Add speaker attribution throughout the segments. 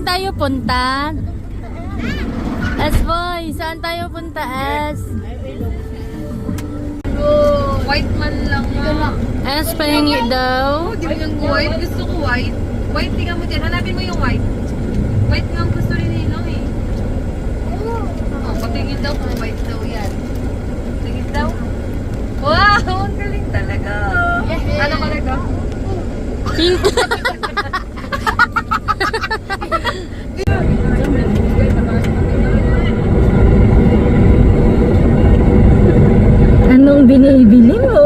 Speaker 1: tayo punta? S-boy, saan tayo punta, S?
Speaker 2: White man lang
Speaker 1: S, pahingi daw.
Speaker 2: Di ba yung white? Gusto ko white. White, tingnan mo din. Hanapin mo yung white. White nga ang gusto rin nila eh. Oh, patingin daw kung white daw yan. Tingin daw. Wow! Ang galing talaga. Ano talaga?
Speaker 1: Pink. Anong binibili mo?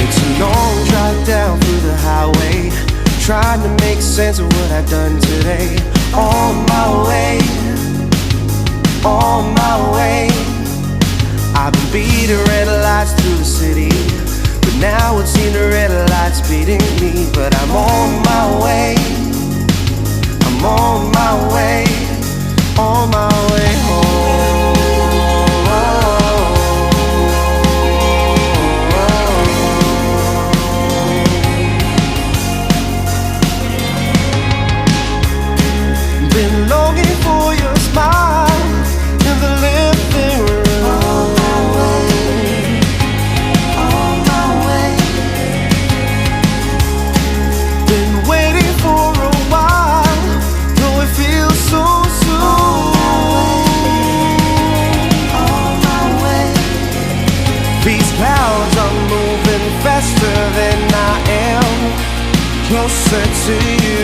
Speaker 3: It's a long drive down through the highway, trying to make sense of what I've done today. On my way, on my way. I've been beating red lights through the city, but now it seems the red lights beating me. But I'm on my way, I'm on my way, on my way home. Been longing for your smile in the living room. On my way, on my way. Been waiting for a while, though it feels so soon. On my way. These clouds are moving faster than I am, closer to you.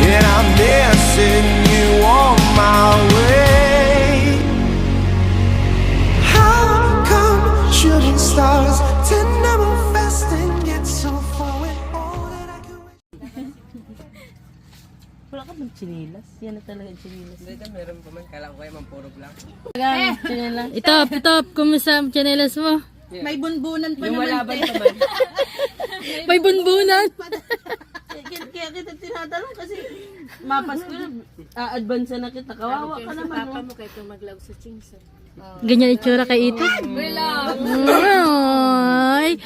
Speaker 3: And I'm missing you on my way. How come shooting stars tend to move fast and get so far with all that I can wish?
Speaker 1: Wala ka bang chinilas? Yan na talaga yung chinilas.
Speaker 4: Dito meron pa man, kala ko kayo mampurog lang.
Speaker 1: Chinilas. Itop, kumusta ang chinilas mo?
Speaker 5: May bunbunan pa
Speaker 4: Yung
Speaker 5: naman.
Speaker 4: malaban naman.
Speaker 1: May bunbunan.
Speaker 5: Kaya kita tinatanong kasi mapas ko na, advance na kita. Kawawa ka naman. Papa mo kayo maglaw sa chingsa.
Speaker 1: Ganyan itsura kay Ito. Ay,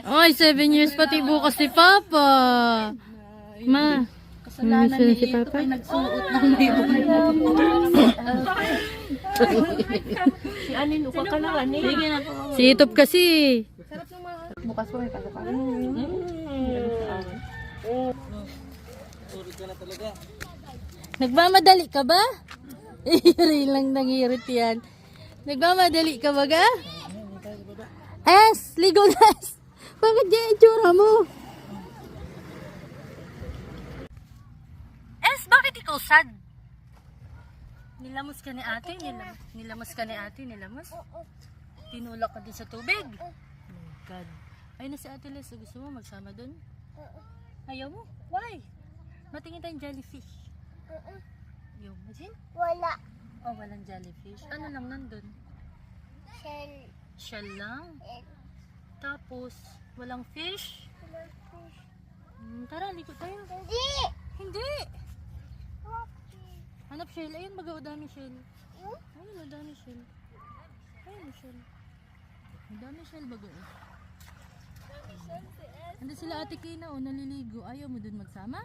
Speaker 1: ay, 7 years pati bukas si Papa. Ma,
Speaker 5: Kasalanan
Speaker 1: ni
Speaker 5: ni Ito ay nagsuot ng libong. Si Anin, uka ka na Anin. Sige na po.
Speaker 1: si Itop kasi.
Speaker 5: Bukas po may pasok.
Speaker 1: Nagmamadali ka ba? Iri lang nangirit yan. Nagmamadali ka ba ga? Es, ligo na es. Bakit yan itsura mo? Es, bakit ikaw sad? Nilamos ka ni ate? Nilamos ka ni ate? Nilamos? Tinulak ka din sa tubig? Oh my God. Ay na si ate Les, gusto mo magsama dun? Ayaw mo? Why? Matingin tayong jellyfish. Ayaw mo din?
Speaker 6: Wala.
Speaker 1: Oh, walang jellyfish. Ano lang nandun?
Speaker 6: Shell.
Speaker 1: Shell lang? Tapos, walang fish? Tara, ligo tayo.
Speaker 6: Hindi.
Speaker 1: Hindi! Hanap shell. Ayun, baga, o dami shell. Ayun, o dami shell. Ayun, o shell. O dami shell, baga. Ando sila ate Kina, o naliligo. Ayaw mo dun magsama?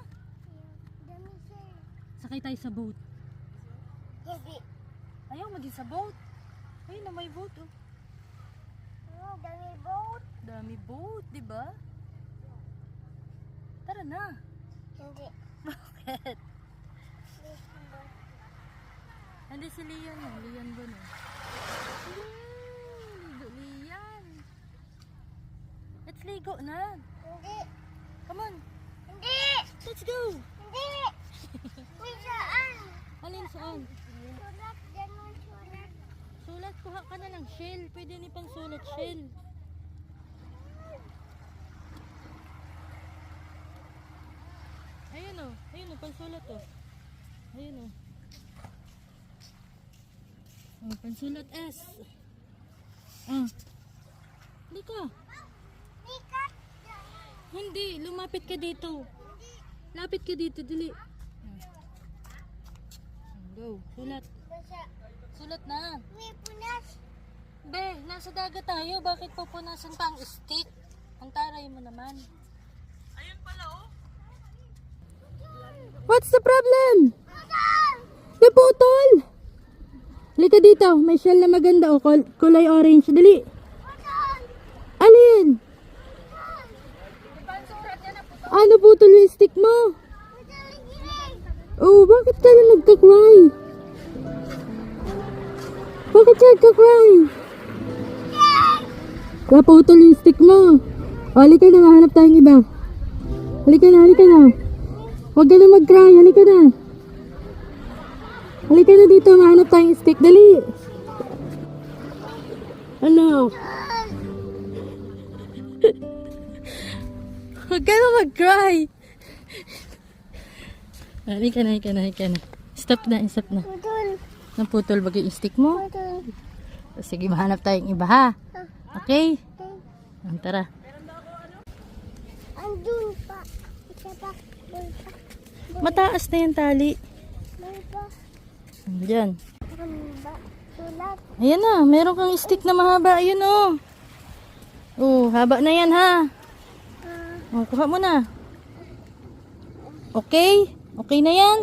Speaker 6: Dami shell.
Speaker 1: Sakay tayo sa boat.
Speaker 6: Hindi.
Speaker 1: Ayaw maging sa boat. Ayun na, may boat, oh.
Speaker 6: Dami boat.
Speaker 1: Dami boat, di ba? Tara na.
Speaker 6: Hindi.
Speaker 1: Bakit? Andi si Lian, oh. Lian ba na? Ligo, Lian. Let's ligo na.
Speaker 6: Hindi.
Speaker 1: Come on.
Speaker 6: Hindi.
Speaker 1: Let's go.
Speaker 6: Hindi. May saan?
Speaker 1: Alin saan?
Speaker 6: Sulat. Ganun sulat.
Speaker 1: Sulat, kuha ka na ng shell. Pwede ni pang sulat shell. Ayun oh. Ayun oh, pang sulat oh. Ayun oh. Oh, pansulat S. Halika. Hindi, lumapit ka dito. Lapit ka dito, dili. Go, sulat. Sulat na.
Speaker 6: May punas.
Speaker 1: Be, nasa dagat tayo. Bakit pupunasan pa ang stick? Ang taray mo naman. What's the problem? Naputol! Halika dito. May shell na maganda o kulay orange. Dali. Alin? Ano putol yung stick mo? Oh, bakit ka na nagka-cry? Bakit ka nagka-cry? Naputol yung stick mo. O, halika na, mahanap tayong iba. Halika na, halika na. Huwag ka na mag-cry, halika na. Halika na dito, mahanap tayong stick. Dali. Ano? Huwag ka na mag-cry. Halika na, halika na, halika na. Stop na, stop na.
Speaker 6: Putol.
Speaker 1: Naputol ba yung stick mo?
Speaker 6: Putol.
Speaker 1: Sige, mahanap tayong iba ha. Okay? Tara.
Speaker 6: Andun pa. Isa pa. Doon pa.
Speaker 1: Mataas na yung tali.
Speaker 6: Doon pa.
Speaker 1: Diyan.
Speaker 6: Hamba. Sulat.
Speaker 1: Ayan na, meron kang stick na mahaba. Ayun oh. Oh, haba na yan ha. Oh, kuha mo na. Okay? Okay na yan?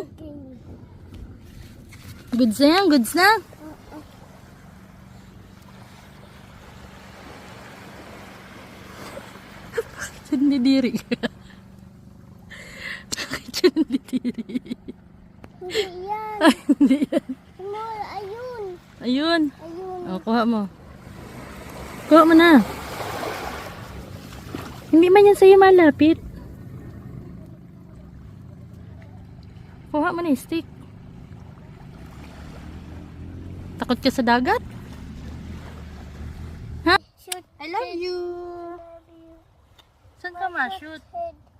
Speaker 1: Goods na yan? Goods na? Bakit siya nandidiri ka? Bakit siya nandidiri?
Speaker 6: Hindi yan.
Speaker 1: Ay, hindi yan.
Speaker 6: Small. Ayun.
Speaker 1: Ayun.
Speaker 6: Ayun.
Speaker 1: Oh, kuha mo. Kuha mo na. Hindi man yan sa'yo malapit. Kuha mo na yung stick. Takot ka sa dagat? Ha?
Speaker 6: Shoot.
Speaker 1: I love you. Saan ka ma-shoot?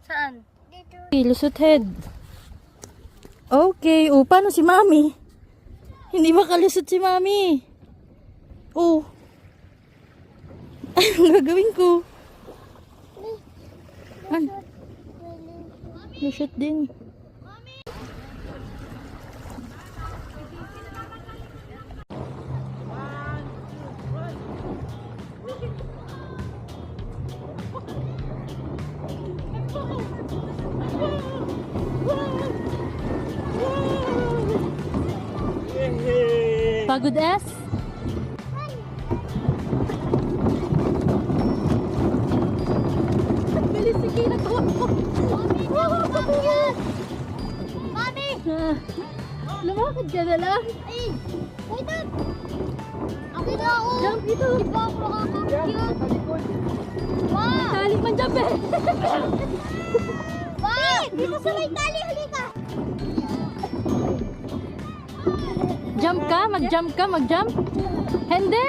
Speaker 1: Saan?
Speaker 6: Dito.
Speaker 1: Okay, lusot head. Okay. O, paano si mami? Hindi makalusot si mami. Oh. Anong gagawin ko? Ano? Lusot din. Pagod es? Bilis, sige na to.
Speaker 6: Mami!
Speaker 1: Lumakad ka na lang.
Speaker 6: Ay! Wait up! Ako na ako!
Speaker 1: Jump dito.
Speaker 6: Di ba ako nakaka-cute? Wow!
Speaker 1: Tali man jump eh.
Speaker 6: Wow! Dito sa may tali, halika!
Speaker 1: Jump ka? Mag-jump ka? Mag-jump? Hindi!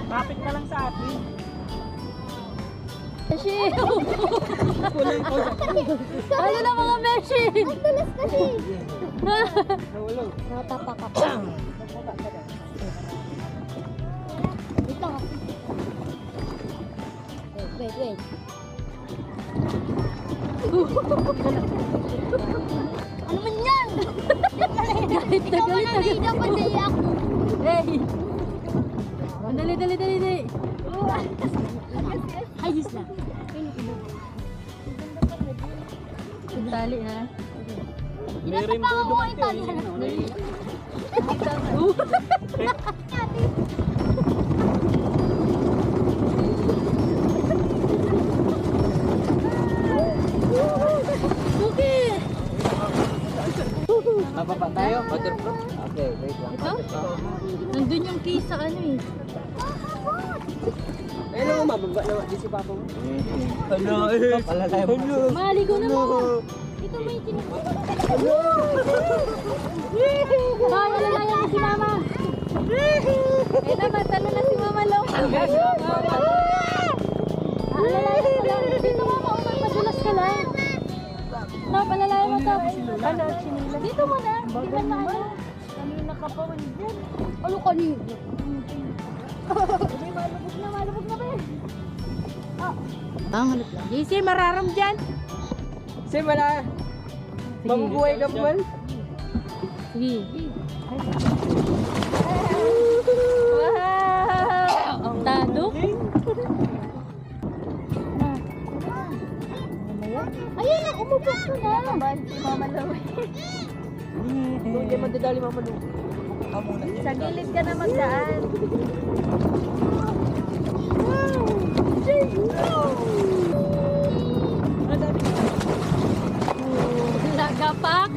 Speaker 4: Kapit ka lang sa atin.
Speaker 1: Beshi! Ano na mga beshi?
Speaker 6: Ang tulas kasi!
Speaker 4: Nahulog.
Speaker 6: Natapak ako. Wait lang. Wait. Ano man yan?
Speaker 1: Galit na
Speaker 6: Ikaw
Speaker 1: galit
Speaker 6: na
Speaker 1: na.
Speaker 6: dapat dali ako.
Speaker 1: Hey! Dali. Ayos na. Tali ha.
Speaker 6: Dapat pa ako ang tali.
Speaker 1: Okay.
Speaker 4: Bababa tayo. Waterproof. Okay, wait lang.
Speaker 1: Ito? Nandun yung key sa ano eh.
Speaker 4: Ayun ako, mababa naman. Di si Papa mo. Ano? Pala tayo.
Speaker 1: Maligo na mo. Ito mo yung tinapos. Kaya lalayan mo si Mama. Eh naman, talo na si Mama Long. Alalayan mo lang. Dito Mama, madulas ka lang. Stop, alalayan mo stop. Ano, chinila. Dito mo na. Hindi ka na ano. Kanina ka pa man dyan. Ano kanina? Malubog na ba eh? Tangalip lang. JC, mararam dyan.
Speaker 4: Kasi wala. Mabubuhay ka pa man.
Speaker 1: Sige. Wow! Ang tado. Ayun na, umubok na na. Mama Lowe.
Speaker 4: Hindi madadali mama nung.
Speaker 1: Sa gilid ka na magdaan. Nagapak.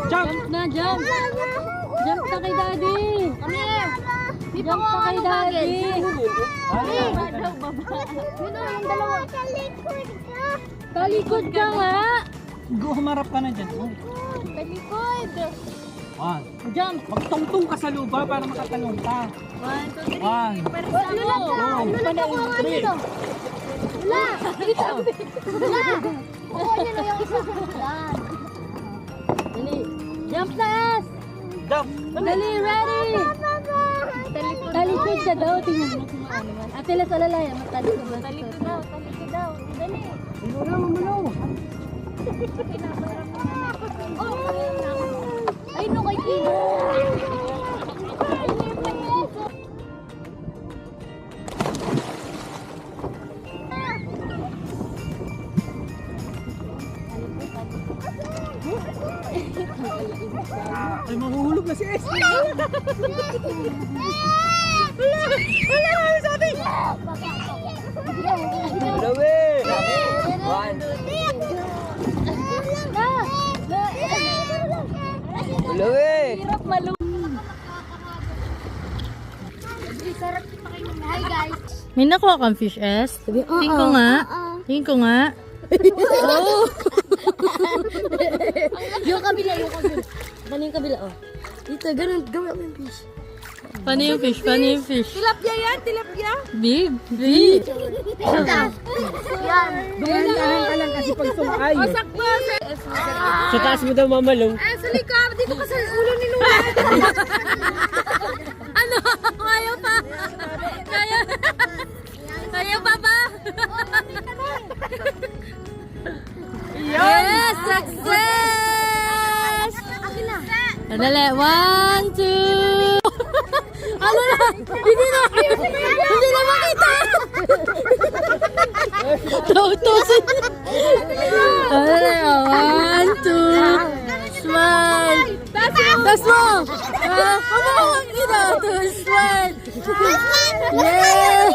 Speaker 1: Jump na, jump. Jump ka kay daddy. Jump ka kay daddy. Talikod ka nga.
Speaker 4: Humarap ka na dyan.
Speaker 1: Talikod.
Speaker 4: One.
Speaker 1: Jump.
Speaker 4: Magtungtong ka sa lupa para makatalong ka.
Speaker 1: 1, 2, 3.
Speaker 4: One.
Speaker 1: Lulag ka. Lulag ka po dito. Wala. Wala. Kukuha niyo na yung isa. Yan. Dali. Jump na as.
Speaker 4: Jump.
Speaker 1: Dali, ready. Talikod ka daw. Tingnan mo kung ano man. Ate Las alalaya. Matalikod daw. Talikod daw. Talikod daw. Dali. Ay, no, kay Kino.
Speaker 4: Ay, mahuhulog na si S. Dalawi. One. Dalawi.
Speaker 1: Hirap malu.
Speaker 6: Hi guys.
Speaker 1: May nakuha kang fish S? Tingin ko nga. Tingin ko nga. Oh!
Speaker 6: Yung kabila, yung kabila. Ganun yung kabila, oh. Dito, ganun. Gawin ako yung fish.
Speaker 1: Paano yung fish? Paano yung fish?
Speaker 6: Tilapia yan, tilapia.
Speaker 1: Big. Big.
Speaker 6: Yan.
Speaker 4: Dumaan ka lang kasi pag sumay.
Speaker 6: O, sakto.
Speaker 4: Sa taas mo daw mamalong.
Speaker 6: Ay, sa likab. Dito ka sa ulo ni Lula.
Speaker 1: Ano? Kaya pa? Kaya? Kaya pa ba? Yes! Success! Dali. 1, 2. Ano na? Hindi na makita. Tautusin. Dali. 1, 2. Smile. Tas mo. Kumawag kita. 2, smile. Yeah.